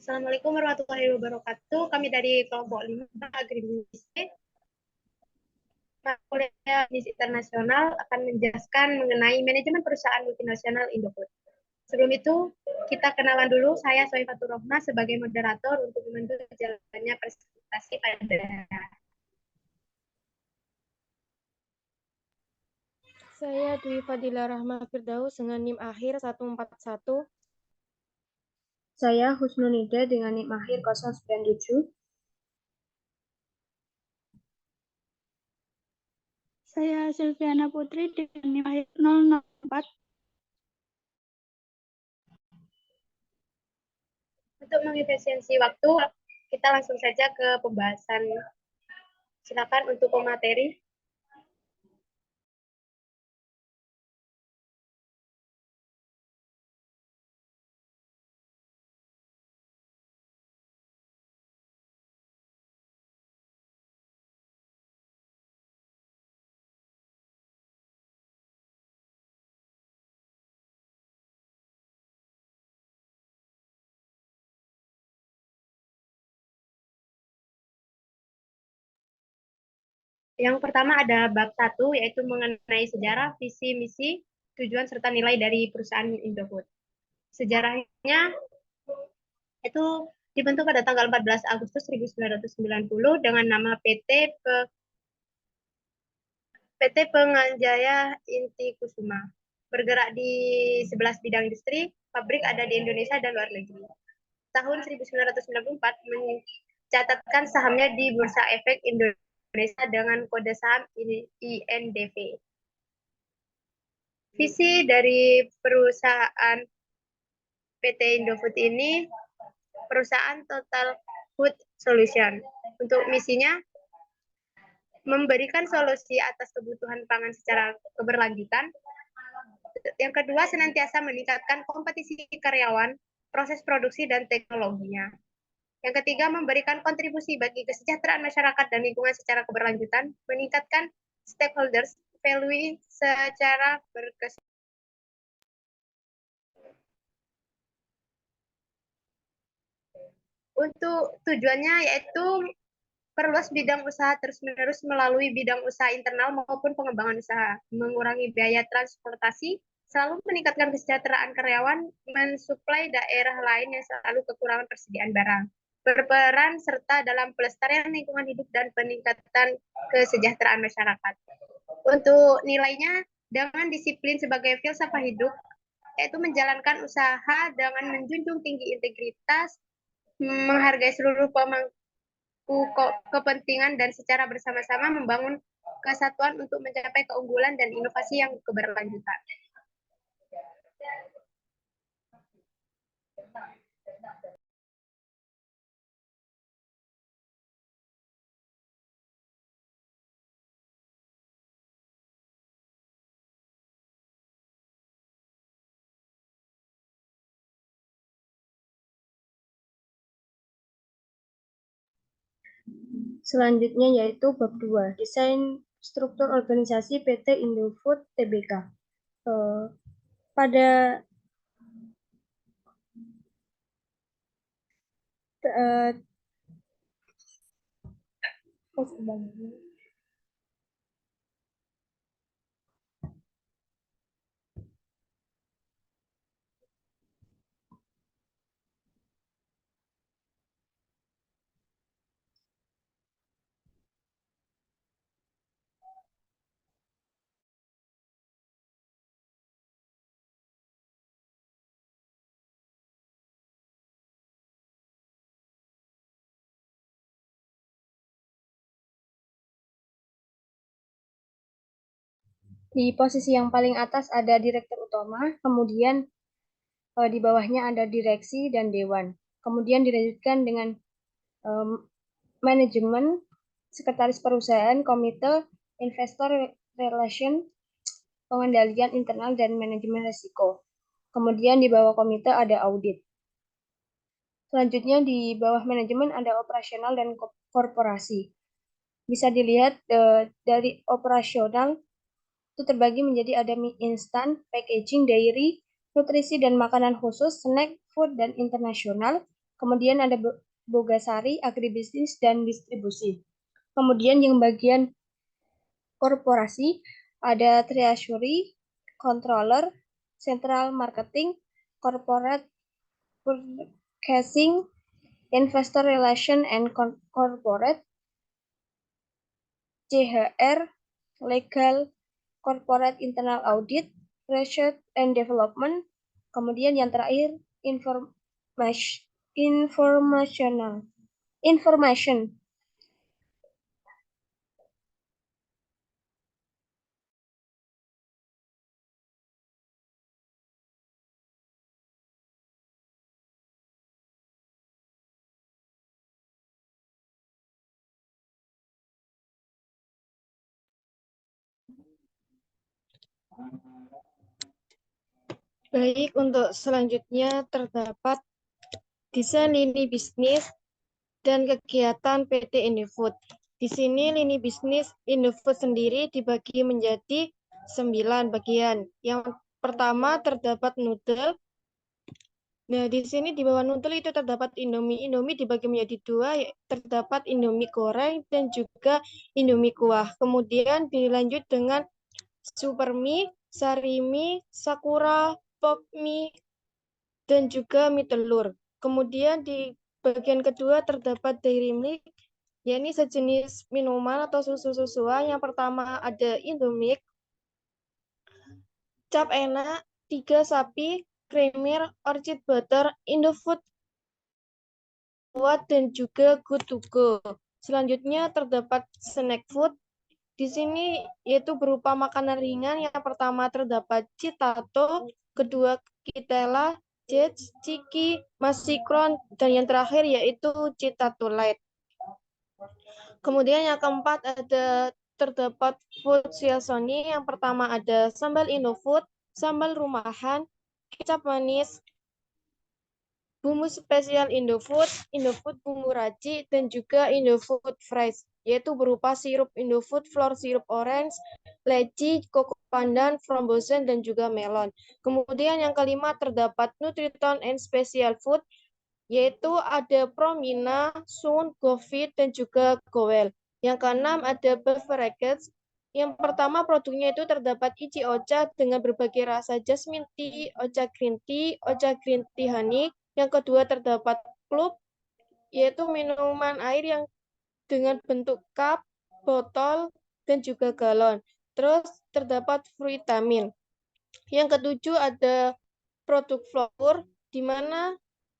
Assalamualaikum warahmatullahi wabarakatuh. Kami dari kelompok 5 Agribisnis Kuliah Bisnis Internasional akan menjelaskan mengenai manajemen perusahaan multinasional Indofood. Sebelum itu, kita kenalan dulu. Saya Soifatur Rohma sebagai moderator untuk memandu jalannya presentasi pada. Saya Dwi Fadila Rahma Firdaus dengan NIM akhir 141. Saya Husnunida dengan NIM akhir 097. Saya Silviana Putri dengan NIM akhir 004. Untuk mengefisiensi waktu, kita langsung saja ke pembahasan. Silakan untuk pemateri. Yang pertama ada bab 1, yaitu mengenai sejarah, visi, misi, tujuan, serta nilai dari perusahaan Indofood. Sejarahnya itu dibentuk pada tanggal 14 Agustus 1990 dengan nama PT Penganjaya Inti Kusuma. Bergerak di 11 bidang industri, pabrik ada di Indonesia dan luar negeri. Tahun 1994 mencatatkan sahamnya di Bursa Efek Indonesia dengan kode saham INDV. Visi dari perusahaan PT Indofood ini perusahaan Total Food Solution. Untuk misinya, memberikan solusi atas kebutuhan pangan secara keberlanjutan. Yang kedua, senantiasa meningkatkan kompetisi karyawan, proses produksi, dan teknologinya. Yang ketiga, memberikan kontribusi bagi kesejahteraan masyarakat dan lingkungan secara keberlanjutan, meningkatkan stakeholders value secara berkesinambungan. Untuk tujuannya yaitu perluas bidang usaha terus-menerus melalui bidang usaha internal maupun pengembangan usaha, mengurangi biaya transportasi, selalu meningkatkan kesejahteraan karyawan, mensuplai daerah lain yang selalu kekurangan persediaan barang, berperan serta dalam pelestarian lingkungan hidup dan peningkatan kesejahteraan masyarakat. Untuk nilainya, dengan disiplin sebagai filsafat hidup, yaitu menjalankan usaha dengan menjunjung tinggi integritas, menghargai seluruh pemangku kepentingan dan secara bersama-sama membangun kesatuan untuk mencapai keunggulan dan inovasi yang keberlanjutan. Selanjutnya yaitu bab 2, desain struktur organisasi PT Indofood Tbk. Pada di posisi yang paling atas ada direktur utama, kemudian di bawahnya ada direksi dan dewan. Kemudian dilanjutkan dengan manajemen, sekretaris perusahaan, komite, investor relation, pengendalian internal, dan manajemen risiko. Kemudian di bawah komite ada audit. Selanjutnya di bawah manajemen ada operasional dan korporasi. Bisa dilihat dari operasional itu terbagi menjadi ada mie instan, packaging, dairy, nutrisi dan makanan khusus, snack, food, dan internasional. Kemudian ada Bogasari, agribisnis, dan distribusi. Kemudian yang bagian korporasi ada treasury, controller, central marketing, corporate purchasing, investor relation and corporate, CHR, legal, corporate internal audit, research and development, kemudian yang terakhir information. Baik, untuk selanjutnya terdapat desain lini bisnis dan kegiatan PT Indofood. Di sini lini bisnis Indofood sendiri dibagi menjadi 9 bagian. Yang pertama terdapat noodle. Nah, di sini di bawah noodle itu terdapat Indomie. Indomie dibagi menjadi 2, terdapat Indomie goreng dan juga Indomie kuah. Kemudian dilanjut dengan Supermie, Sarimi, Sakura, Popmie, dan juga mie telur. Kemudian di bagian kedua terdapat dairy milk, yakni sejenis minuman atau susu-susuan. Yang pertama ada Indomilk, Cap Enak, 3 Sapi, Creamer, Orchid Butter, Indofood, dan juga Good to Go. Selanjutnya terdapat snack food. Di sini yaitu berupa makanan ringan. Yang pertama terdapat Citato, kedua Kitela, Jets, Ciki, Masikron, dan yang terakhir yaitu Citato Light. Kemudian yang keempat terdapat food Siasoni. Yang pertama ada sambal Indofood, sambal rumahan, kecap manis, bumbu spesial Indofood, Indofood bumbu raci, dan juga Indofood fresh, yaitu berupa sirup Indofood, flour sirup orange, leci, koko pandan, frambozen, dan juga melon. Kemudian yang kelima terdapat Nutriton and Special Food, yaitu ada Promina, Sun, GoFit, dan juga Goel. Yang keenam ada Beverages. Yang pertama produknya itu terdapat Ichi Ocha dengan berbagai rasa jasmine tea, Ocha green tea honey. Yang kedua terdapat Club, yaitu minuman air yang dengan bentuk cup, botol, dan juga galon. Terus terdapat Fruitamin. Yang ketujuh ada produk Flour, di mana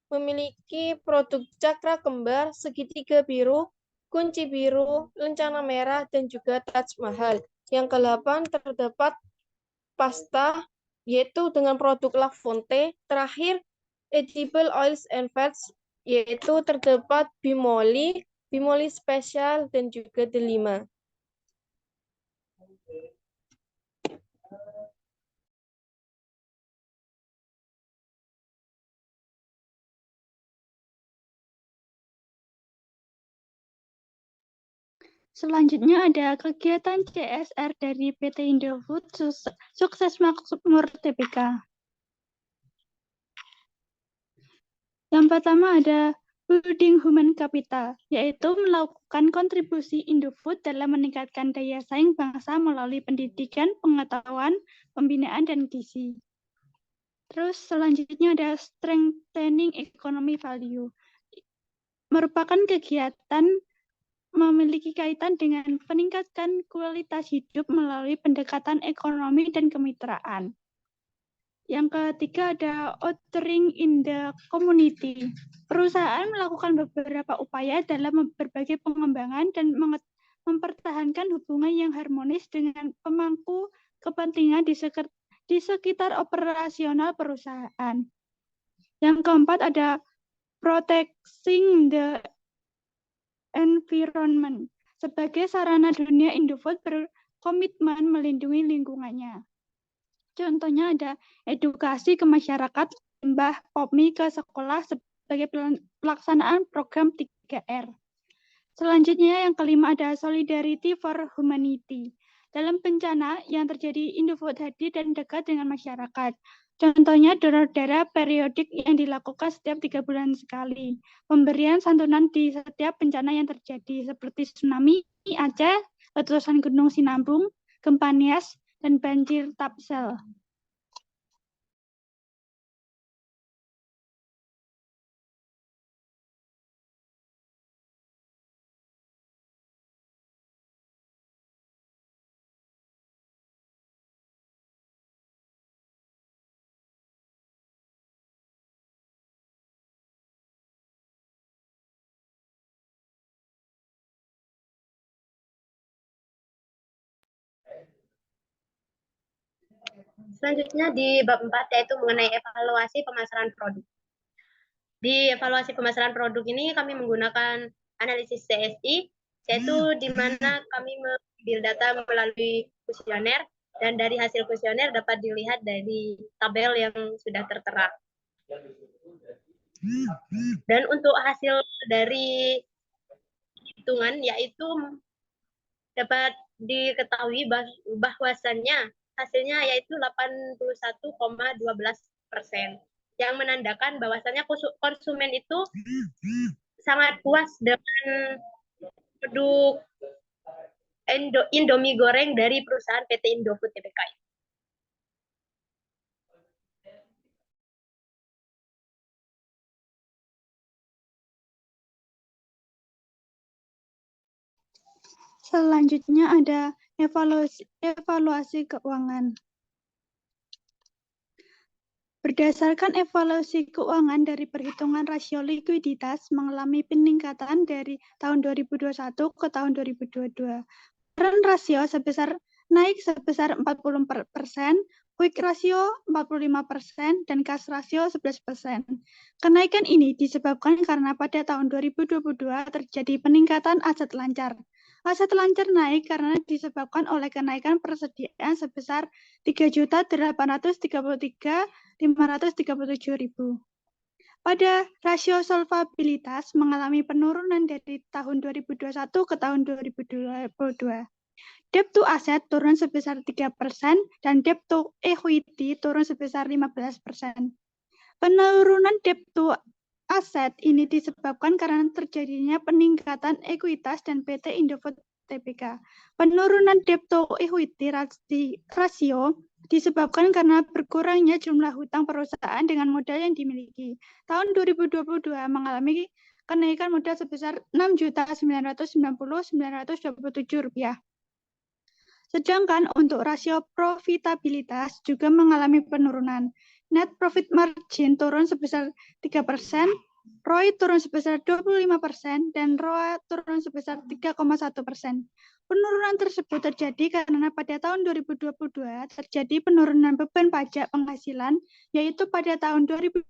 memiliki produk cakra kembar, segitiga biru, kunci biru, lencana merah, dan juga Taj Mahal. Yang ke-8 terdapat pasta, yaitu dengan produk La Fonte. Terakhir, edible oils and fats, yaitu terdapat Bimoli, Bimoli Special, dan juga Delima. Selanjutnya ada kegiatan CSR dari PT Indofood Sukses Makmur TBK. Yang pertama ada Building Human Capital, yaitu melakukan kontribusi Indofood dalam meningkatkan daya saing bangsa melalui pendidikan, pengetahuan, pembinaan, dan gizi. Terus selanjutnya ada Strengthening Economy Value, merupakan kegiatan memiliki kaitan dengan peningkatan kualitas hidup melalui pendekatan ekonomi dan kemitraan. Yang ketiga ada Outreach in the Community. Perusahaan melakukan beberapa upaya dalam berbagai pengembangan dan mempertahankan hubungan yang harmonis dengan pemangku kepentingan di sekitar operasional perusahaan. Yang keempat ada Protecting the Environment. Sebagai sarana dunia, Indofood berkomitmen melindungi lingkungannya. Contohnya ada edukasi ke masyarakat, limbah Popmie ke sekolah sebagai pelaksanaan program 3R. Selanjutnya yang kelima ada Solidarity for Humanity. Dalam bencana yang terjadi, Indofood hadir dan dekat dengan masyarakat. Contohnya donor darah periodik yang dilakukan setiap 3 bulan sekali. Pemberian santunan di setiap bencana yang terjadi seperti tsunami Aceh, letusan Gunung Sinabung, gempa Nias, dan banjir Tapsel. Selanjutnya di bab 4 yaitu mengenai evaluasi pemasaran produk. Di evaluasi pemasaran produk ini kami menggunakan analisis CSI, yaitu di mana kami mengambil data melalui kuesioner, dan dari hasil kuesioner dapat dilihat dari tabel yang sudah tertera. Dan untuk hasil dari hitungan yaitu dapat diketahui bahwasannya hasilnya yaitu 81,12%, yang menandakan bahwasannya konsumen itu sangat puas dengan produk Indomie goreng dari perusahaan PT Indofood Tbk. Selanjutnya ada evaluasi keuangan. Berdasarkan evaluasi keuangan dari perhitungan rasio likuiditas mengalami peningkatan dari tahun 2021 ke tahun 2022. Current rasio naik sebesar 40%, quick rasio 45%, dan cash rasio 11%. Kenaikan ini disebabkan karena pada tahun 2022 terjadi peningkatan aset lancar. Aset lancar naik karena disebabkan oleh kenaikan persediaan sebesar 3.833.537.000. Pada rasio solvabilitas mengalami penurunan dari tahun 2021 ke tahun 2022. Debt to asset turun sebesar 3% dan debt to equity turun sebesar 15%. Penurunan debt to aset ini disebabkan karena terjadinya peningkatan ekuitas dan PT Indofood Tbk. Penurunan debt to equity rasio disebabkan karena berkurangnya jumlah hutang perusahaan dengan modal yang dimiliki. Tahun 2022 mengalami kenaikan modal sebesar Rp6.990.927. Sedangkan untuk rasio profitabilitas juga mengalami penurunan. Net profit margin turun sebesar 3%, ROI turun sebesar 25%, dan ROA turun sebesar 3,1%. Penurunan tersebut terjadi karena pada tahun 2022 terjadi penurunan beban pajak penghasilan, yaitu pada tahun 2021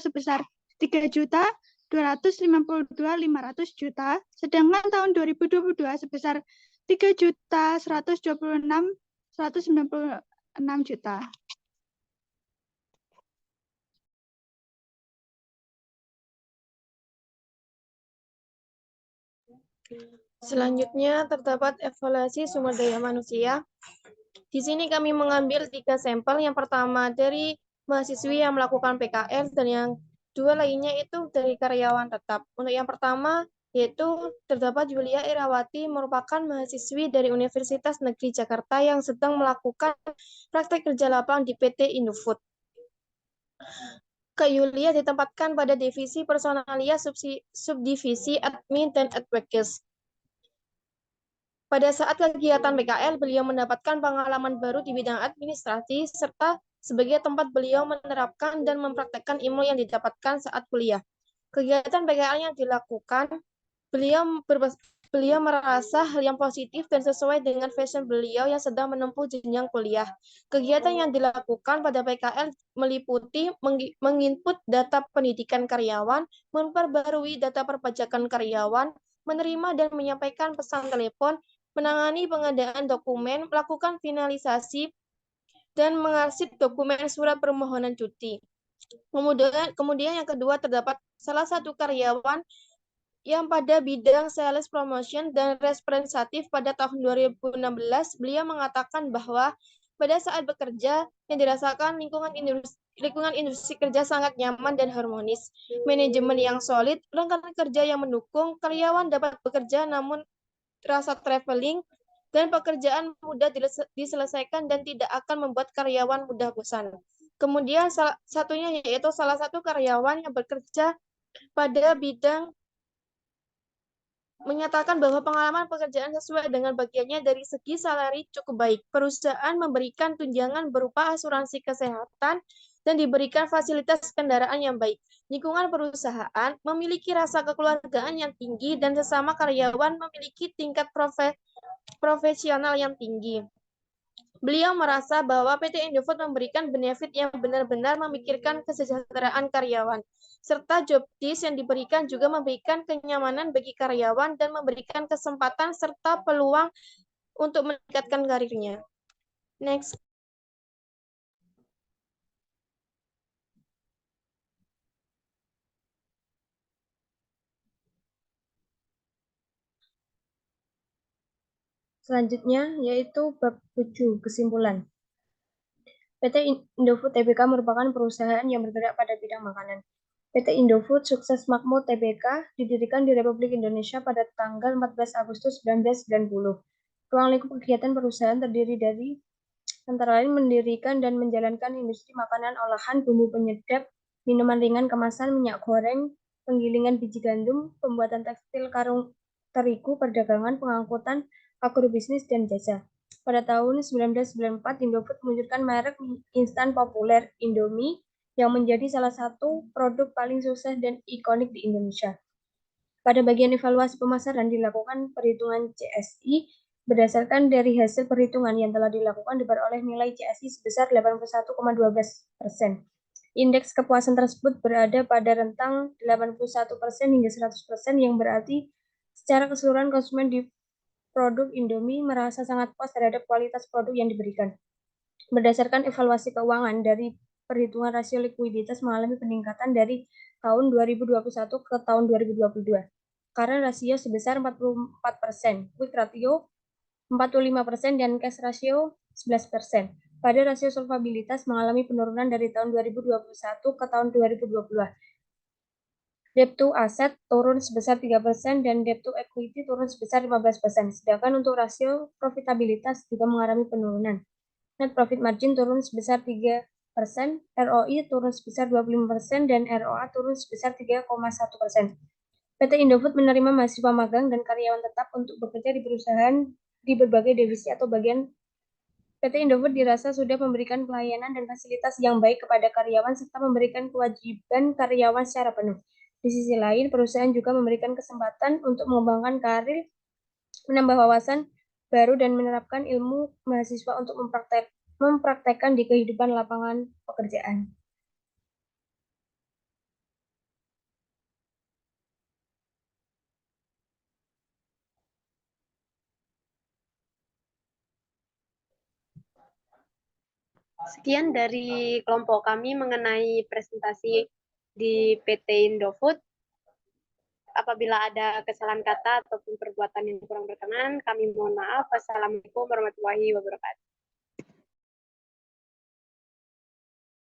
sebesar 3.252.500 juta, sedangkan tahun 2022 sebesar 3.126.196 juta. Selanjutnya terdapat evaluasi sumber daya manusia. Di sini kami mengambil 3 sampel. Yang pertama dari mahasiswi yang melakukan PKL dan yang dua lainnya itu dari karyawan tetap. Untuk yang pertama yaitu terdapat Yulia Irawati, merupakan mahasiswi dari Universitas Negeri Jakarta yang sedang melakukan praktek kerja lapangan di PT Indofood. Kak Yulia ditempatkan pada divisi personalia subdivisi admin dan advocacy. Pada saat kegiatan PKL, beliau mendapatkan pengalaman baru di bidang administrasi, serta sebagai tempat beliau menerapkan dan mempraktekkan ilmu yang didapatkan saat kuliah. Kegiatan PKL yang dilakukan, beliau merasa hal yang positif dan sesuai dengan passion beliau yang sedang menempuh jenjang kuliah. Kegiatan yang dilakukan pada PKL meliputi menginput data pendidikan karyawan, memperbarui data perpajakan karyawan, menerima dan menyampaikan pesan telepon, menangani pengadaan dokumen, melakukan finalisasi, dan mengarsip dokumen surat permohonan cuti. Kemudian yang kedua terdapat salah satu karyawan yang pada bidang sales promotion dan representatif pada tahun 2016, beliau mengatakan bahwa Pada saat bekerja, yang dirasakan lingkungan industri kerja sangat nyaman dan harmonis. Manajemen yang solid, rekan kerja yang mendukung, karyawan dapat bekerja namun rasa traveling dan pekerjaan mudah diselesaikan dan tidak akan membuat karyawan mudah bosan. Kemudian salah satunya yaitu salah satu karyawan yang bekerja pada bidang menyatakan bahwa pengalaman pekerjaan sesuai dengan bagiannya dari segi salari cukup baik. Perusahaan memberikan tunjangan berupa asuransi kesehatan dan diberikan fasilitas kendaraan yang baik. Lingkungan perusahaan memiliki rasa kekeluargaan yang tinggi dan sesama karyawan memiliki tingkat profesional yang tinggi. Beliau merasa bahwa PT Indofood memberikan benefit yang benar-benar memikirkan kesejahteraan karyawan, serta job desk yang diberikan juga memberikan kenyamanan bagi karyawan dan memberikan kesempatan serta peluang untuk meningkatkan karirnya. Next. Selanjutnya yaitu bab 7, kesimpulan. PT Indofood Tbk merupakan perusahaan yang bergerak pada bidang makanan. PT Indofood Sukses Makmur Tbk didirikan di Republik Indonesia pada tanggal 14 Agustus 1990. Ruang lingkup kegiatan perusahaan terdiri dari antara lain mendirikan dan menjalankan industri makanan olahan, bumbu penyedap, minuman ringan kemasan, minyak goreng, penggilingan biji gandum, pembuatan tekstil karung terigu, perdagangan, pengangkutan, agrobisnis, dan jasa. Pada tahun 1994, Indofood meluncurkan merek instan populer Indomie yang menjadi salah satu produk paling sukses dan ikonik di Indonesia. Pada bagian evaluasi pemasaran dilakukan perhitungan CSI berdasarkan dari hasil perhitungan yang telah dilakukan diperoleh nilai CSI sebesar 81,12%. Indeks kepuasan tersebut berada pada rentang 81% hingga 100% yang berarti secara keseluruhan konsumen di produk Indomie merasa sangat puas terhadap kualitas produk yang diberikan. Berdasarkan evaluasi keuangan dari perhitungan rasio likuiditas mengalami peningkatan dari tahun 2021 ke tahun 2022. Karena rasio sebesar 44%, quick ratio 45% dan cash ratio 11%. Pada rasio solvabilitas mengalami penurunan dari tahun 2021 ke tahun 2022. Debt to asset turun sebesar 3% dan debt to equity turun sebesar 15%. Sedangkan untuk rasio profitabilitas juga mengalami penurunan. Net profit margin turun sebesar 3%, ROI turun sebesar 25%, dan ROA turun sebesar 3,1%. PT Indofood menerima mahasiswa magang dan karyawan tetap untuk bekerja di perusahaan di berbagai divisi atau bagian. PT Indofood dirasa sudah memberikan pelayanan dan fasilitas yang baik kepada karyawan serta memberikan kewajiban karyawan secara penuh. Di sisi lain, perusahaan juga memberikan kesempatan untuk mengembangkan karir, menambah wawasan baru, dan menerapkan ilmu mahasiswa untuk mempraktekkan di kehidupan lapangan pekerjaan. Sekian dari kelompok kami mengenai presentasi di PT Indofood. Apabila ada kesalahan kata ataupun perbuatan yang kurang berkenan, kami mohon maaf. Wassalamualaikum warahmatullahi wabarakatuh.